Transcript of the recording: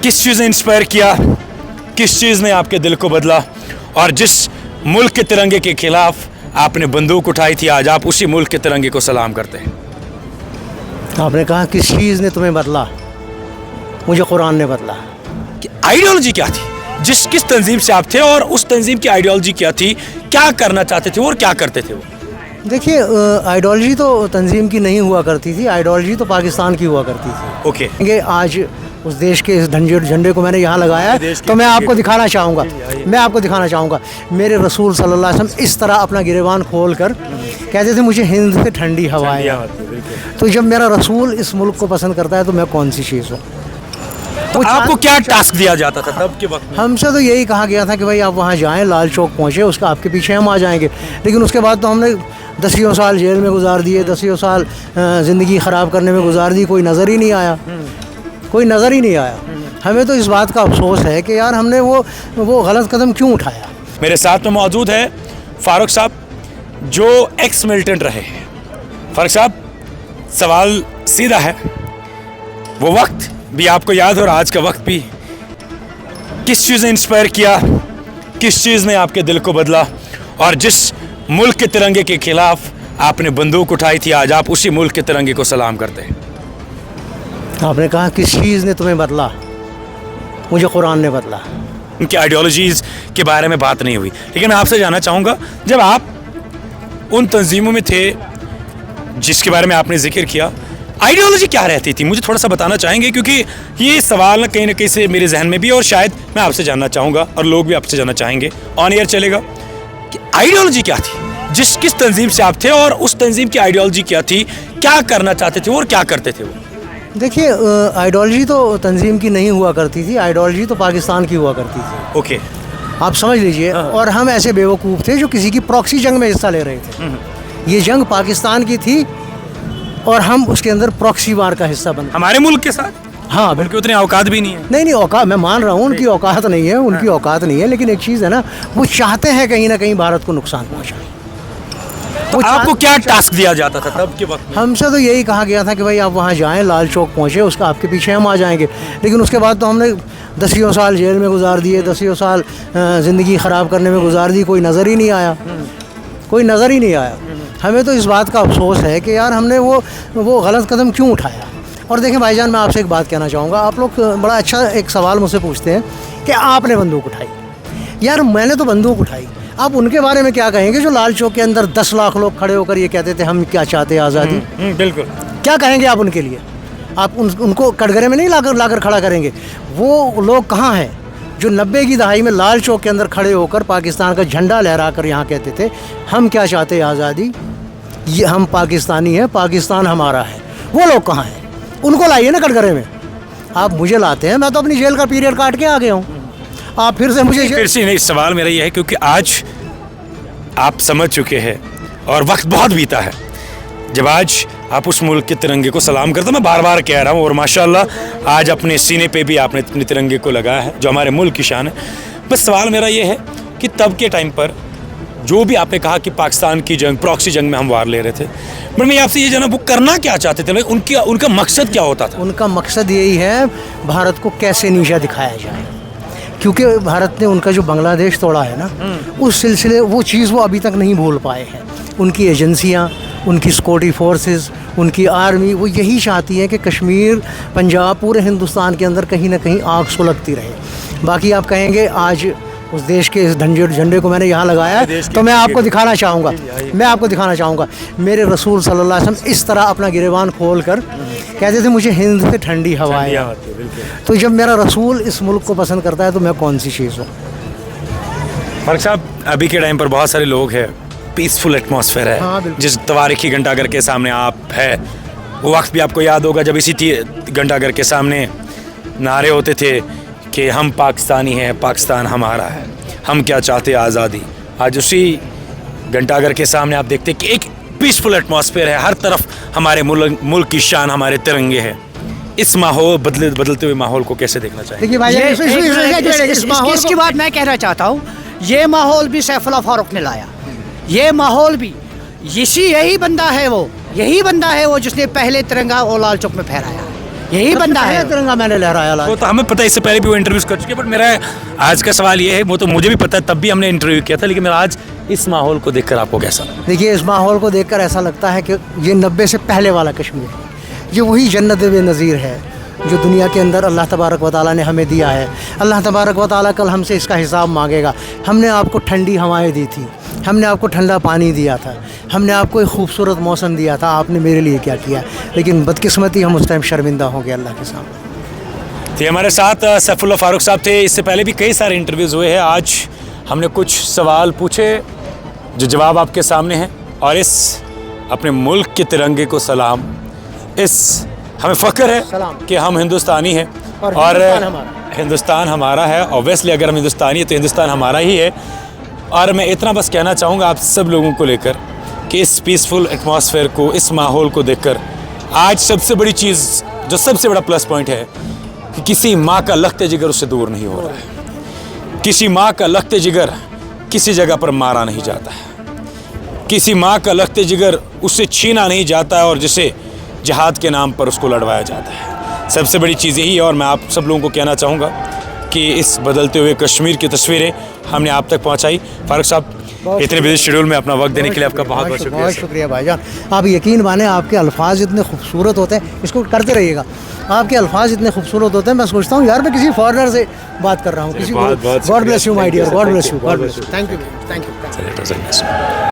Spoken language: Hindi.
किस चीज़ ने इंस्पायर किया, किस चीज़ ने आपके दिल को बदला, और जिस मुल्क के तिरंगे के खिलाफ आपने बंदूक उठाई थी, आज आप उसी मुल्क के तिरंगे को सलाम करते हैं। आपने कहा किस चीज़ ने तुम्हें बदला, मुझे कुरान ने बदला। कि आइडियोलॉजी क्या थी, किस तंजीम से आप थे और उस तंजीम की आइडियोलॉजी क्या थी, क्या करना चाहते थे और क्या करते थे वो? देखिए, आइडियोलॉजी तो तंजीम की नहीं हुआ करती थी, आइडियोलॉजी तो पाकिस्तान की हुआ करती थी। ओके। आज उस देश के इस झंडे को मैंने यहाँ लगाया है, तो मैं आपको दिखाना चाहूँगा मेरे रसूल सल्लल्लाहु अलैहि वसल्लम इस तरह अपना गिरेबान खोल कर कहते थे मुझे हिंद से ठंडी हवाएं। तो जब मेरा रसूल इस मुल्क को पसंद करता है तो मैं कौन सी चीज़ हूँ? तो आपको क्या टास्क दिया जाता था तब के वक्त में? हमसे तो यही कहा गया था कि भाई आप वहाँ जाएं, लाल चौक पहुँचे, उसका आपके पीछे हम आ जाएंगे। लेकिन उसके बाद तो हमने 10 साल जेल में गुजार दिए, 10 साल ज़िंदगी ख़राब करने में गुजार दी, कोई नज़र ही नहीं आया। हमें तो इस बात का अफसोस है कि यार हमने वो गलत कदम क्यों उठाया। मेरे साथ में मौजूद है फ़ारूक साहब, जो एक्स मिलिटेंट रहे हैं। फ़ारूक साहब, सवाल सीधा है, वो वक्त भी आपको याद और आज का वक्त भी, किस चीज़ ने इंस्पायर किया, किस चीज़ ने आपके दिल को बदला, और जिस मुल्क के तिरंगे के खिलाफ आपने बंदूक उठाई थी, आज आप उसी मुल्क के तिरंगे को सलाम करते हैं। आपने कहा किस चीज़ ने तुम्हें बदला, मुझे कुरान ने बदला। उनकी आइडियोलॉजीज़ के बारे में बात नहीं हुई, लेकिन आपसे जानना चाहूँगा, जब आप उन तंजीमों में थे जिसके बारे में आपने जिक्र किया, आइडियोलॉजी क्या रहती थी, मुझे थोड़ा सा बताना चाहेंगे? क्योंकि ये सवाल ना कहीं से मेरे जहन में भी, और शायद मैं आपसे जानना चाहूँगा और लोग भी आपसे जानना चाहेंगे, ऑन एयर चलेगा, कि आइडियोलॉजी क्या थी, किस तंजीम से आप थे और उस तंजीम की आइडियोलॉजी क्या थी, क्या करना चाहते थे और क्या करते थे वो? देखिए, आइडियोलॉजी तो तंजीम की नहीं हुआ करती थी, आइडियोलॉजी तो पाकिस्तान की हुआ करती थी। ओके। आप समझ लीजिए। और हम ऐसे बेवकूफ़ थे जो किसी की प्रॉक्सी जंग में हिस्सा ले रहे थे। ये जंग पाकिस्तान की थी और हम उसके अंदर प्रॉक्सी वार का हिस्सा बन, हमारे मुल्क के साथ। हाँ, उनकी उतनी औकात भी नहीं है। नहीं औकात, मैं मान रहा हूँ उनकी औकात नहीं है, उनकी औकात नहीं है, लेकिन एक चीज़ है ना, वो चाहते हैं कहीं ना कहीं भारत को नुकसान पहुँचाए। तो आपको क्या टास्क दिया जाता था तब के वक्त में? हमसे तो यही कहा गया था कि भाई आप वहाँ जाएं, लाल चौक पहुँचे, उसका आपके पीछे हम आ जाएंगे। लेकिन उसके बाद तो हमने 10 साल जेल में गुजार दिए, 10 साल ज़िंदगी ख़राब करने में गुजार दी, कोई नज़र ही नहीं आया। हमें तो इस बात का अफसोस है कि यार हमने वो गलत कदम क्यों उठाया। और देखें भाईजान, मैं आपसे एक बात कहना चाहूँगा। आप लोग बड़ा अच्छा एक सवाल मुझसे पूछते हैं कि आपने बंदूक उठाई। यार मैंने तो बंदूक उठाई, आप उनके बारे में क्या कहेंगे जो लाल चौक के अंदर 10 लाख लोग खड़े होकर ये कहते थे हम क्या चाहते हैं, आज़ादी। बिल्कुल। क्या कहेंगे आप उनके लिए? आप उनको कटघरे में नहीं लाकर खड़ा करेंगे। वो लोग कहाँ हैं जो 90 की दहाई में लाल चौक के अंदर खड़े होकर पाकिस्तान का झंडा लहरा कर यहाँ कहते थे हम क्या चाहते हैं, आज़ादी, ये हम पाकिस्तानी हैं, पाकिस्तान हमारा है। वो लोग कहाँ हैं? उनको लाइए ना कटघरे में। आप मुझे लाते हैं, मैं तो अपनी जेल का पीरियड काट के आ गया हूँ। आप फिर से मुझे नहीं, सवाल मेरा ये है क्योंकि आज आप समझ चुके हैं और वक्त बहुत बीता है जब आज आप उस मुल्क के तिरंगे को सलाम करते। मैं बार बार कह रहा हूँ, और माशाल्लाह आज अपने सीने पे भी आपने अपने तिरंगे को लगाया है जो हमारे मुल्क की शान है। बस सवाल मेरा ये है कि तब के टाइम पर जो भी आपने कहा कि पाकिस्तान की जंग, प्रॉक्सी जंग में हम वार ले रहे थे, बट मैं आपसे ये जानना, वो करना क्या चाहते थे, उनका मकसद क्या होता था? उनका मकसद यही है भारत को कैसे नीचा दिखाया जाए। क्योंकि भारत ने उनका जो बांग्लादेश तोड़ा है ना, उस सिलसिले वो चीज़ वो अभी तक नहीं भूल पाए हैं। उनकी एजेंसियाँ, उनकी सिक्योरिटी फोर्सेस, उनकी आर्मी, वो यही चाहती है कि कश्मीर, पंजाब, पूरे हिंदुस्तान के अंदर कहीं ना कहीं आग सुलगती रहे। बाकी आप कहेंगे आज उस देश के इस झंडे को मैंने यहाँ लगाया है, तो मैं आपको दिखाना चाहूँगा मेरे रसूल सल्लल्लाहु अलैहि वसल्लम इस तरह अपना गिरेबान खोल कर कहते थे मुझे हिंद से ठंडी हवाएं। तो जब मेरा रसूल इस मुल्क को पसंद करता है तो मैं कौन सी चीज़ हूँ? फ़ारूक साहब, अभी के टाइम पर बहुत सारे लोग हैं, पीसफुल एटमॉस्फेयर है। हाँ, जिस तवारीखी घंटाघर के सामने आप है, वो वक्त भी आपको याद होगा जब इसी घंटाघर के सामने नारे होते थे कि हम पाकिस्तानी हैं, पाकिस्तान हमारा है, हम क्या चाहते हैं, आज़ादी। आज उसी घंटाघर के सामने आप देखते कि एक पीसफुल एटमॉस्फेयर है, हर तरफ हमारे मुल्क की शान, हमारे तिरंगे हैं। इस माहौल बदलते हुए माहौल को कैसे देखना चाहिए? देखिए भाई, इसकी बात मैं कहना चाहता हूँ, ये माहौल भी सैफुल्लाह फारूक ने लाया। ये माहौल भी यही बंदा है वो जिसने पहले तिरंगा और लाल चौक में फहराया। यही बंदा है। तिरंगा मैंने लहराया वो लाल। तो हमें पता है, इससे पहले भी वो इंटरव्यूज कर चुके हैं, बट मेरा आज का सवाल ये है, वो तो मुझे भी पता है, तब भी हमने इंटरव्यू किया था, लेकिन मेरा आज इस माहौल को देखकर आपको कैसा लगा? देखिए, इस माहौल को देखकर ऐसा लगता है कि ये 90 से पहले वाला कश्मीर है। ये वही जन्नत बेनज़ीर है जो दुनिया के अंदर अल्लाह तबारक व तआला ने हमें दिया है। अल्लाह तबारक व तआला कल हमसे इसका हिसाब मांगेगा। हमने आपको ठंडी हवाएं दी थी, हमने आपको ठंडा पानी दिया था, हमने आपको एक खूबसूरत मौसम दिया था, आपने मेरे लिए क्या किया? लेकिन बदकिस्मती हम उस टाइम शर्मिंदा हो गए अल्लाह के सामने। तो हमारे साथ सैफुल्लाह फारूक साहब थे। इससे पहले भी कई सारे इंटरव्यूज़ हुए हैं। आज हमने कुछ सवाल पूछे जो जवाब आपके सामने हैं, और इस अपने मुल्क के तिरंगे को सलाम। इस हमें फ़ख्र है सलाम। कि हम हिंदुस्तानी हैं, और हिंदुस्तान हमारा है। ऑब्वियसली अगर हम हिंदुस्तानी है तो हिंदुस्तान हमारा ही है। और मैं इतना बस कहना चाहूँगा आप सब लोगों को लेकर कि इस पीसफुल एटमॉस्फेयर को, इस माहौल को देखकर आज सबसे बड़ी चीज़, जो सबसे बड़ा प्लस पॉइंट है कि किसी माँ का लख्ते जिगर उससे दूर नहीं हो रहा है। किसी माँ का लख्ते जिगर किसी जगह पर मारा नहीं जाता है। किसी माँ का लख्ते जिगर उससे छीना नहीं जाता है, और जिसे जिहाद के नाम पर उसको लड़वाया जाता है। सबसे बड़ी चीज़ यही है। और मैं आप सब लोगों को कहना चाहूँगा कि इस बदलते हुए कश्मीर की तस्वीरें हमने आप तक पहुँचाई। फारूक साहब, इतने बिजी शेड्यूल में अपना वक्त देने के लिए आपका बहुत बहुत शुक्रिया। बहुत शुक्रिया भाईजान। आप यकीन माने, आपके अल्फाज इतने खूबसूरत होते हैं, इसको करते रहिएगा। आपके अल्फाज इतने खूबसूरत होते हैं, मैं सोचता हूँ यार मैं किसी फॉरेनर से बात कर रहा हूँ। किसी बहुत God bless you my dear, God bless you, God bless you. Thank you, thank you. चलिए, तो